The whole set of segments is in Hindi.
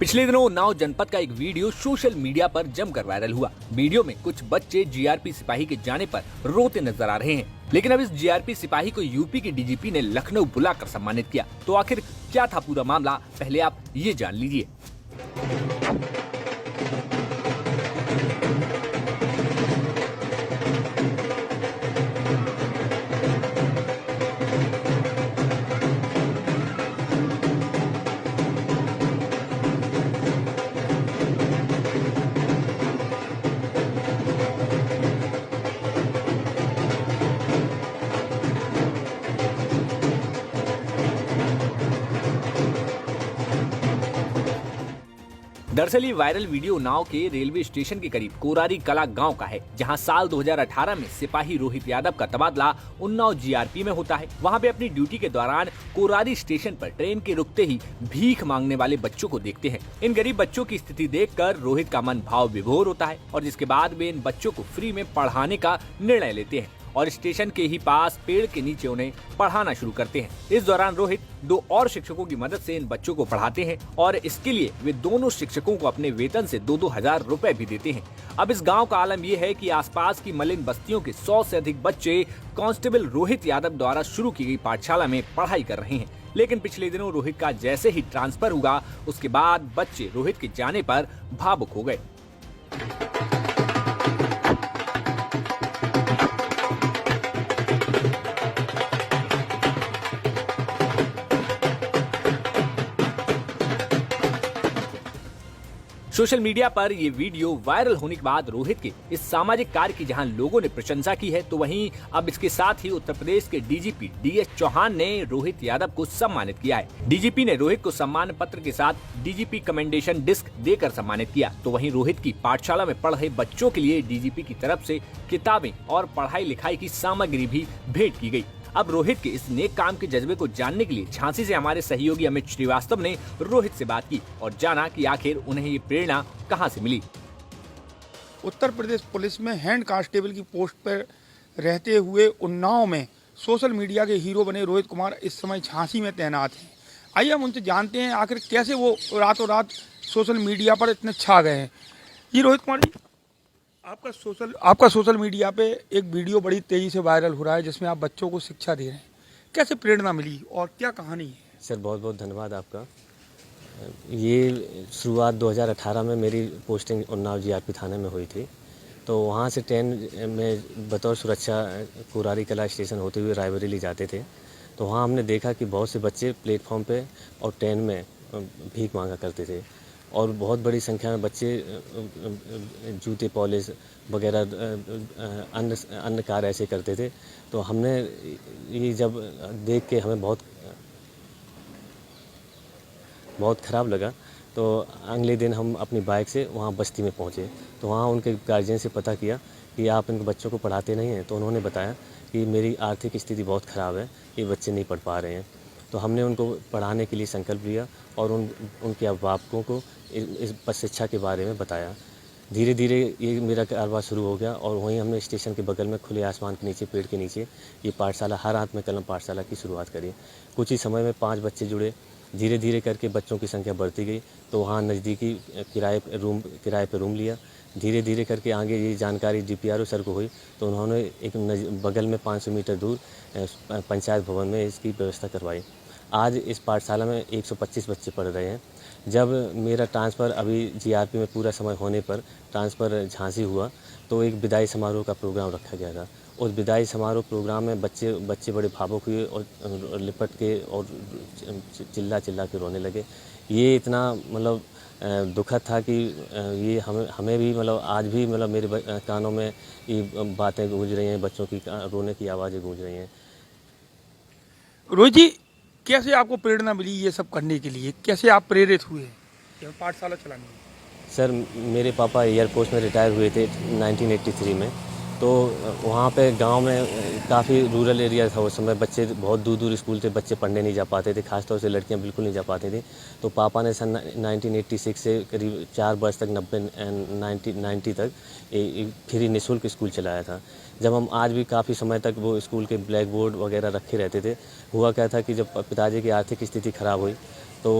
पिछले दिनों उन्नाव जनपद का एक वीडियो सोशल मीडिया पर जमकर वायरल हुआ। वीडियो में कुछ बच्चे जीआरपी सिपाही के जाने पर रोते नजर आ रहे हैं। लेकिन अब इस जीआरपी सिपाही को यूपी के डीजीपी ने लखनऊ बुलाकर सम्मानित किया। तो आखिर क्या था पूरा मामला, पहले आप ये जान लीजिए। दरअसल ये वायरल वीडियो उन्नाव के रेलवे स्टेशन के करीब कोरारी कला गांव का है, जहां साल 2018 में सिपाही रोहित यादव का तबादला उन्नाव जीआरपी में होता है। वहां पे अपनी ड्यूटी के दौरान कोरारी स्टेशन पर ट्रेन के रुकते ही भीख मांगने वाले बच्चों को देखते हैं। इन गरीब बच्चों की स्थिति देखकर रोहित का मन भाव विभोर होता है और जिसके बाद वे इन बच्चों को फ्री में पढ़ाने का निर्णय लेते हैं और स्टेशन के ही पास पेड़ के नीचे उन्हें पढ़ाना शुरू करते हैं। इस दौरान रोहित 2 और शिक्षकों की मदद से इन बच्चों को पढ़ाते हैं और इसके लिए वे दोनों शिक्षकों को अपने वेतन से 2-2 हजार रुपए भी देते हैं। अब इस गांव का आलम यह है कि आसपास की मलिन बस्तियों के 100 से अधिक बच्चे कांस्टेबल रोहित यादव द्वारा शुरू की गई पाठशाला में पढ़ाई कर रहे हैं। लेकिन पिछले दिनों रोहित का जैसे ही ट्रांसफर हुआ, उसके बाद बच्चे रोहित के जाने पर भावुक हो गए। सोशल मीडिया पर ये वीडियो वायरल होने के बाद रोहित के इस सामाजिक कार्य की जहां लोगों ने प्रशंसा की है, तो वहीं अब इसके साथ ही उत्तर प्रदेश के डीजीपी डीएस चौहान ने रोहित यादव को सम्मानित किया है। डीजीपी ने रोहित को सम्मान पत्र के साथ डीजीपी कमेंडेशन डिस्क देकर सम्मानित किया। तो वहीं रोहित की पाठशाला में पढ़ रहे बच्चों के लिए डीजीपी की तरफ से किताबें और पढ़ाई लिखाई की सामग्री भी भेंट की गई। अब रोहित के इस नेक काम के जज्बे को जानने के लिए झांसी से हमारे सहयोगी अमित श्रीवास्तव ने रोहित से बात की और जाना कि आखिर उन्हें ये प्रेरणा कहां से मिली। उत्तर प्रदेश पुलिस में हेड कांस्टेबल की पोस्ट पर रहते हुए उन्नाव में सोशल मीडिया के हीरो बने रोहित कुमार इस समय झांसी में तैनात हैं। आइए हम उनसे जानते हैं आखिर कैसे वो रातों रात सोशल मीडिया पर इतने छा गए हैं। ये रोहित कुमार जी, आपका सोशल मीडिया पे एक वीडियो बड़ी तेजी से वायरल हो रहा है जिसमें आप बच्चों को शिक्षा दे रहे हैं। कैसे प्रेरणा मिली और क्या कहानी है? सर बहुत बहुत धन्यवाद आपका। ये शुरुआत 2018 में मेरी पोस्टिंग उन्नाव जीआरपी थाने में हुई थी। तो वहाँ से ट्रेन में बतौर सुरक्षा कोरारी कला स्टेशन होते हुए रायबरेली जाते थे। तो वहाँ हमने देखा कि बहुत से बच्चे प्लेटफॉर्म पे और ट्रेन में भीख मांगा करते थे और बहुत बड़ी संख्या में बच्चे जूते पॉलिश वगैरह अन्य कार्य ऐसे करते थे। तो हमने ये जब देख के हमें बहुत ख़राब लगा। तो अगले दिन हम अपनी बाइक से वहाँ बस्ती में पहुँचे। तो वहाँ उनके गार्जियन से पता किया कि आप इनके बच्चों को पढ़ाते नहीं हैं। तो उन्होंने बताया कि मेरी आर्थिक स्थिति बहुत ख़राब है, ये बच्चे नहीं पढ़ पा रहे हैं। तो हमने उनको पढ़ाने के लिए संकल्प लिया और उनके अभिभावकों को इस शिक्षा के बारे में बताया। धीरे धीरे ये मेरा कारोबार शुरू हो गया और वहीं हमने स्टेशन के बगल में खुले आसमान के नीचे पेड़ के नीचे ये पाठशाला, हर हाथ में कलम पाठशाला की शुरुआत करी। कुछ ही समय में 5 बच्चे जुड़े। धीरे धीरे करके बच्चों की संख्या बढ़ती गई। तो वहाँ नज़दीकी किराए पे रूम लिया। धीरे धीरे करके आगे ये जानकारी डीपीआरओ सर को हुई। तो उन्होंने एक बगल में 500 मीटर दूर पंचायत भवन में इसकी व्यवस्था करवाई। आज इस पाठशाला में 125 बच्चे पढ़ रहे हैं। जब मेरा ट्रांसफ़र अभी जीआरपी में पूरा समय होने पर ट्रांसफ़र झांसी हुआ तो एक विदाई समारोह का प्रोग्राम रखा गया था। उस विदाई समारोह प्रोग्राम में बच्चे बड़े भावुक हुए और लिपट के और चिल्ला के रोने लगे। ये इतना मतलब दुखद था कि ये हमें भी मतलब आज भी मतलब मेरे कानों में ये बातें गूंज रही हैं, बच्चों की रोने की आवाज़ें गूंज रही हैं। रोहित जी, कैसे आपको प्रेरणा मिली ये सब करने के लिए? कैसे आप प्रेरित हुए ये पाठशाला चलाने में? सर मेरे पापा एयरफोर्स में रिटायर हुए थे 1983 में। तो वहाँ पे गांव में काफ़ी रूरल एरिया था उस समय। बच्चे बहुत दूर दूर स्कूल थे, बच्चे पढ़ने नहीं जा पाते थे, खासतौर से लड़कियां बिल्कुल नहीं जा पाती थी। तो पापा ने सन 1986 से करीब 4 वर्ष तक 90 तक फ्री निःशुल्क स्कूल चलाया था। जब हम आज भी काफ़ी समय तक वो स्कूल के ब्लैक बोर्ड वगैरह रखे रहते थे। हुआ क्या था कि जब पिताजी की आर्थिक स्थिति ख़राब हुई तो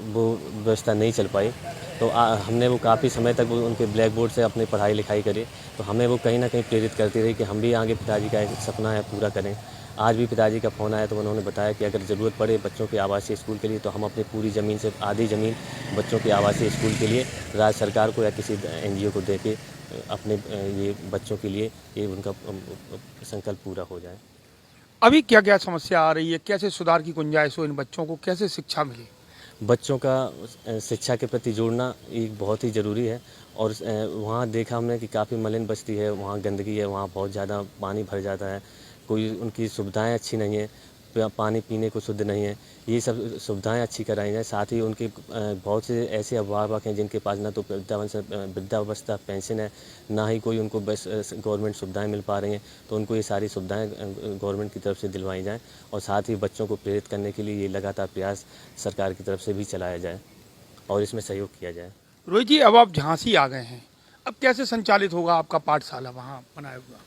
वो व्यवस्था नहीं चल पाई। तो हमने वो काफ़ी समय तक वो उनके ब्लैक बोर्ड से अपनी पढ़ाई लिखाई करी, तो हमें वो कहीं ना कहीं प्रेरित करती रही कि हम भी आगे पिताजी का एक सपना है पूरा करें। आज भी पिताजी का फ़ोन आया तो उन्होंने बताया कि अगर ज़रूरत पड़े बच्चों के आवासीय स्कूल के लिए तो हम अपनी पूरी ज़मीन से आधी ज़मीन बच्चों के आवासीय स्कूल के लिए राज्य सरकार को या किसी NGO को दे के अपने ये बच्चों के लिए ये उनका संकल्प पूरा हो जाए। अभी क्या क्या समस्या आ रही है, कैसे सुधार की गुंजाइश हो, इन बच्चों को कैसे शिक्षा मिले? बच्चों का शिक्षा के प्रति जोड़ना एक बहुत ही ज़रूरी है। और वहाँ देखा हमने कि काफ़ी मलिन बस्ती है, वहाँ गंदगी है, वहाँ बहुत ज़्यादा पानी भर जाता है, कोई उनकी सुविधाएं अच्छी नहीं है, पानी पीने को शुद्ध नहीं है। ये सब सुविधाएं अच्छी कराई जाएँ। साथ ही उनके बहुत से ऐसे अभिभावक हैं जिनके पास ना तो वृद्धावस्था पेंशन है, ना ही कोई उनको बस गवर्नमेंट सुविधाएं मिल पा रही हैं। तो उनको ये सारी सुविधाएं गवर्नमेंट की तरफ से दिलवाई जाएँ और साथ ही बच्चों को प्रेरित करने के लिए ये लगातार प्रयास सरकार की तरफ से भी चलाया जाए और इसमें सहयोग किया जाए। रोहित जी, अब आप झांसी आ गए हैं, अब कैसे संचालित होगा आपका पाठशाला वहाँ बनाया हुआ?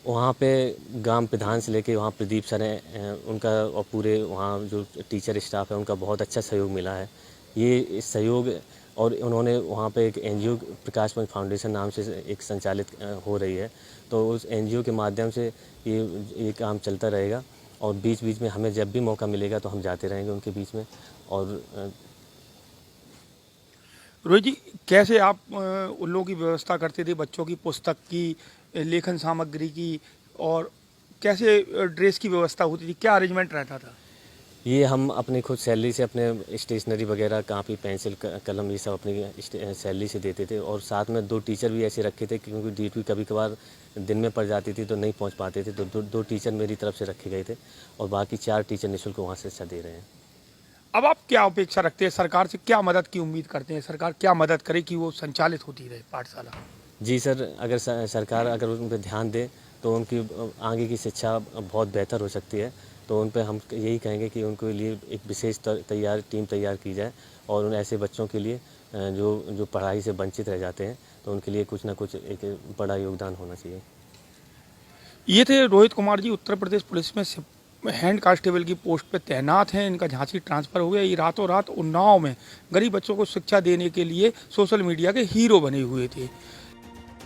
वहाँ पे ग्राम प्रधान से लेके वहाँ प्रदीप सर हैं, उनका और पूरे वहाँ जो टीचर स्टाफ है उनका बहुत अच्छा सहयोग मिला है। ये सहयोग और उन्होंने वहाँ पे एक NGO प्रकाश पंच फाउंडेशन नाम से एक संचालित हो रही है, तो उस NGO के माध्यम से ये काम चलता रहेगा और बीच बीच में हमें जब भी मौका मिलेगा तो हम जाते रहेंगे उनके बीच में। और रोहित जी, कैसे आप उन लोगों की व्यवस्था करते थे, बच्चों की पुस्तक की, लेखन सामग्री की, और कैसे ड्रेस की व्यवस्था होती थी, क्या अरेंजमेंट रहता था? ये हम अपनी खुद सैलरी से अपने स्टेशनरी वगैरह कापी पेंसिल कलम ये सब अपनी सैलरी से देते थे। और साथ में 2 टीचर भी ऐसे रखे थे क्योंकि ड्यूटी कभी कभार दिन में पड़ जाती थी तो नहीं पहुंच पाते थे, तो 2 टीचर मेरी तरफ से रखे गए थे और बाकी 4 टीचर निःशुल्क वहाँ से शिक्षा दे रहे हैं। अब आप क्या अपेक्षा रखते हैं, सरकार से क्या मदद की उम्मीद करते हैं, सरकार क्या मदद करे कि वो संचालित होती रहे पाठशाला? जी सर, अगर सरकार अगर उन पर ध्यान दे तो उनकी आगे की शिक्षा बहुत बेहतर हो सकती है। तो उन पे हम यही कहेंगे कि उनके लिए एक विशेष टीम तैयार की जाए और उन ऐसे बच्चों के लिए जो पढ़ाई से वंचित रह जाते हैं तो उनके लिए कुछ ना कुछ एक बड़ा योगदान होना चाहिए। ये थे रोहित कुमार जी, उत्तर प्रदेश पुलिस में हैंड कांस्टेबल की पोस्ट पे तैनात हैं। इनका झांसी ट्रांसफ़र हो गया। ये रातों रात उन्नाव में गरीब बच्चों को शिक्षा देने के लिए सोशल मीडिया के हीरो बने हुए थे।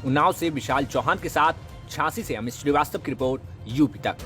उन्नाव से विशाल चौहान के साथ झांसी से अमित श्रीवास्तव की रिपोर्ट, यूपी तक।